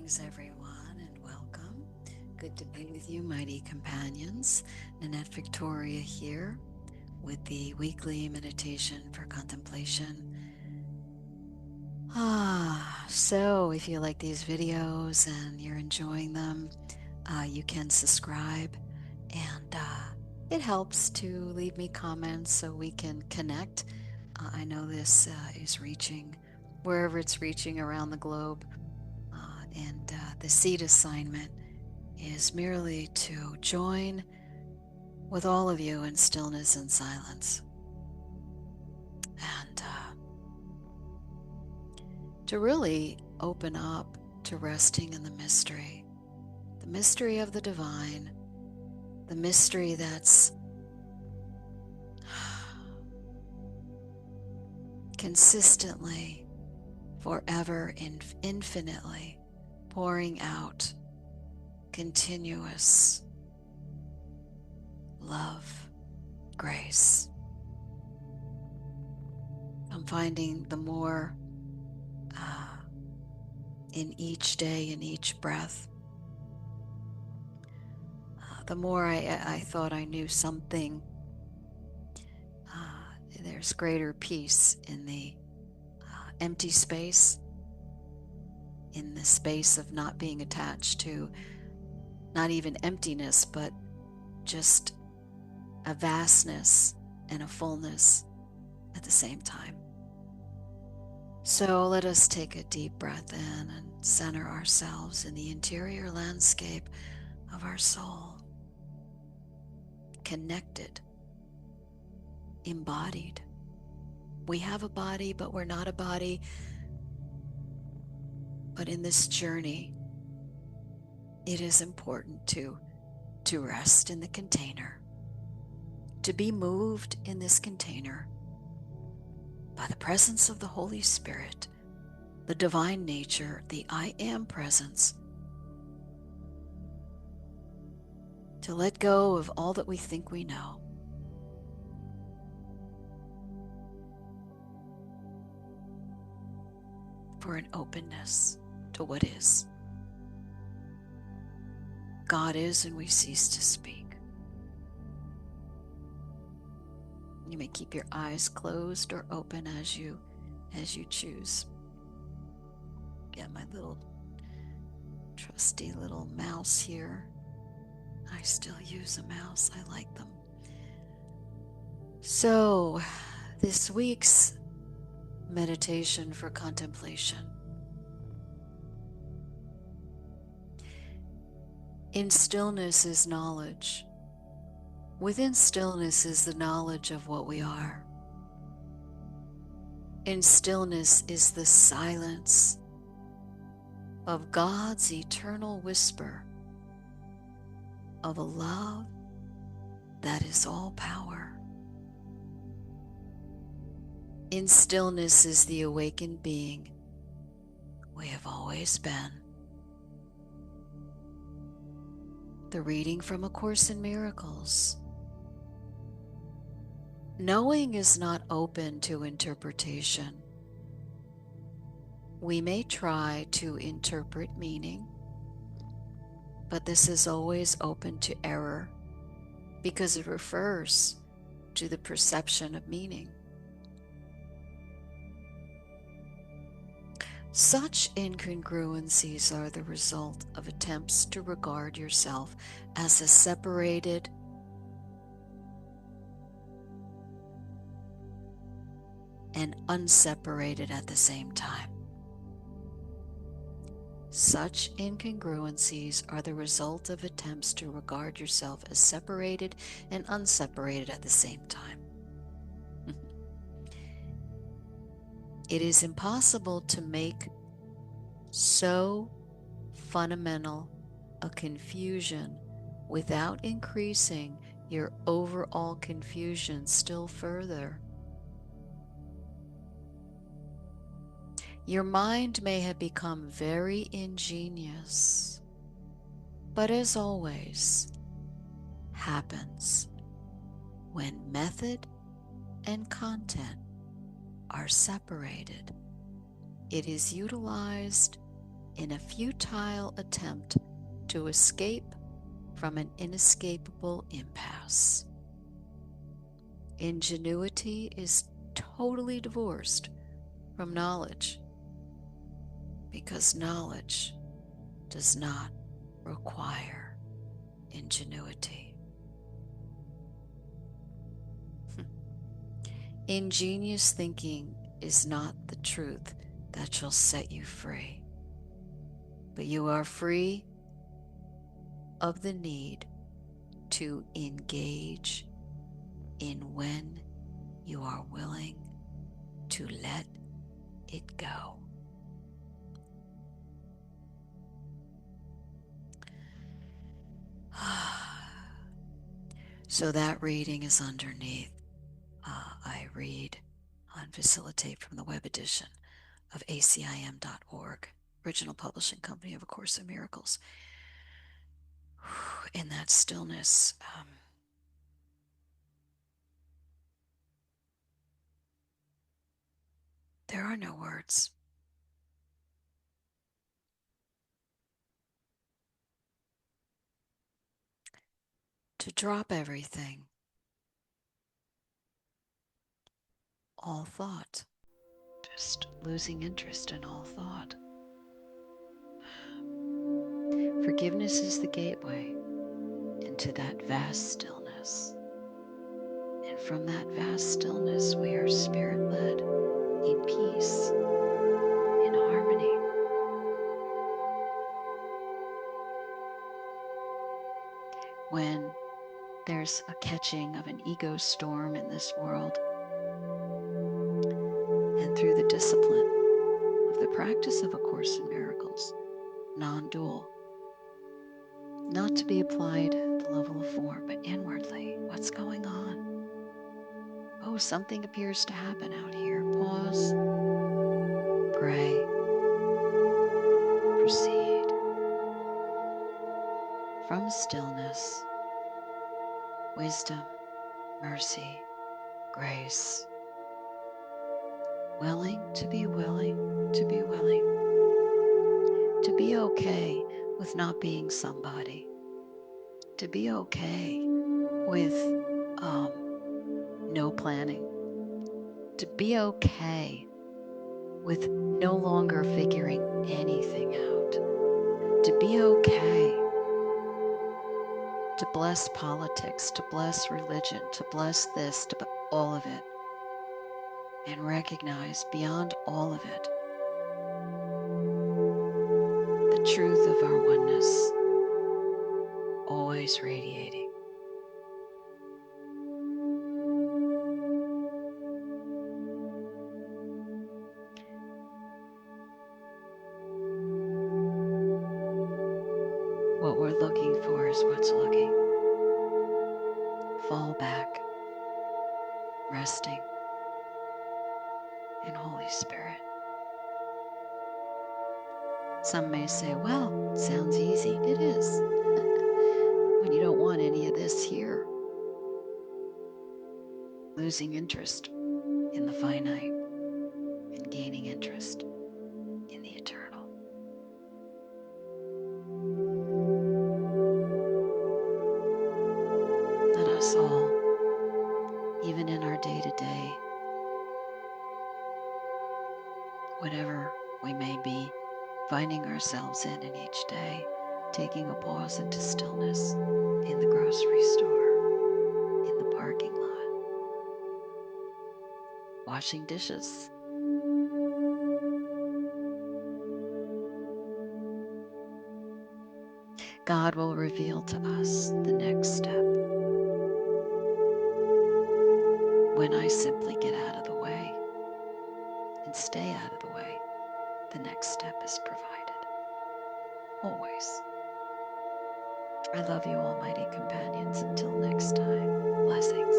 Greetings, everyone, and welcome. Good to be with you, mighty companions. Nanette Victoria here with the weekly meditation for contemplation. So if you like these videos and you're enjoying them, you can subscribe, and it helps to leave me comments so we can connect. I know this is reaching wherever it's reaching around the globe. And the seed assignment is merely to join with all of you in stillness and silence, and to really open up to resting in the mystery of the divine, the mystery that's consistently, forever, infinitely pouring out continuous love, grace. I'm finding the more in each day, in each breath, the more I thought I knew something, there's greater peace in the empty space, in the space of not being attached to not even emptiness, but just a vastness and a fullness at the same time. So let us take a deep breath in and center ourselves in the interior landscape of our soul, connected, embodied. We have a body, but we're not a body. But in this journey, it is important to rest in the container, to be moved in this container by the presence of the Holy Spirit, the divine nature, the I Am presence, to let go of all that we think we know, for an openness to what is. God is, and we cease to speak. You may keep your eyes closed or open as you choose. Get my little trusty little mouse here. I still use a mouse. I like them. So, this week's meditation for contemplation. In stillness is knowledge. Within stillness is the knowledge of what we are. In stillness is the silence of God's eternal whisper of a love that is all power. In stillness is the awakened being we have always been. The reading from A Course in Miracles. Knowing is not open to interpretation. We may try to interpret meaning, but this is always open to error because it refers to the perception of meaning. Such incongruencies are the result of attempts to regard yourself as a separated and unseparated at the same time. Such incongruencies are the result of attempts to regard yourself as separated and unseparated at the same time. It is impossible to make so fundamental a confusion without increasing your overall confusion still further. Your mind may have become very ingenious, but as always happens when method and content are separated, it is utilized in a futile attempt to escape from an inescapable impasse. Ingenuity is totally divorced from knowledge because knowledge does not require ingenuity. Ingenious thinking is not the truth that shall set you free, but you are free of the need to engage in when you are willing to let it go. So that reading is underneath. I read and facilitate from the web edition of ACIM.org, original publishing company of A Course in Miracles. In that stillness, there are no words. To drop everything, all thought, just losing interest in all thought. Forgiveness is the gateway into that vast stillness. And from that vast stillness, we are spirit-led, in peace, in harmony. When there's a catching of an ego storm in this world, and through the discipline of the practice of A Course in Miracles, non-dual, not to be applied at the level of form, but inwardly, what's going on? Oh, something appears to happen out here. Pause, pray, proceed from stillness, wisdom, mercy, grace, willing to be willing, to be willing, to be okay with not being somebody, to be okay with no planning, to be okay with no longer figuring anything out, to be okay to bless politics, to bless religion, to bless this, to all of it, and recognize beyond all of it the truth of our oneness, always radiating. What we're looking for is what's looking. Fall back, resting in Holy Spirit. Some may say, well, it sounds easy. It is. When you don't want any of this here. Losing interest in the finite and gaining interest in the eternal. Let us all, even in our day-to-day, whatever we may be finding ourselves in each day, taking a pause into stillness in the grocery store, in the parking lot, washing dishes. God will reveal to us the next step when I simply get out of the way and stay out of the way. The next step is provided. Always. I love you, almighty companions. Until next time, blessings.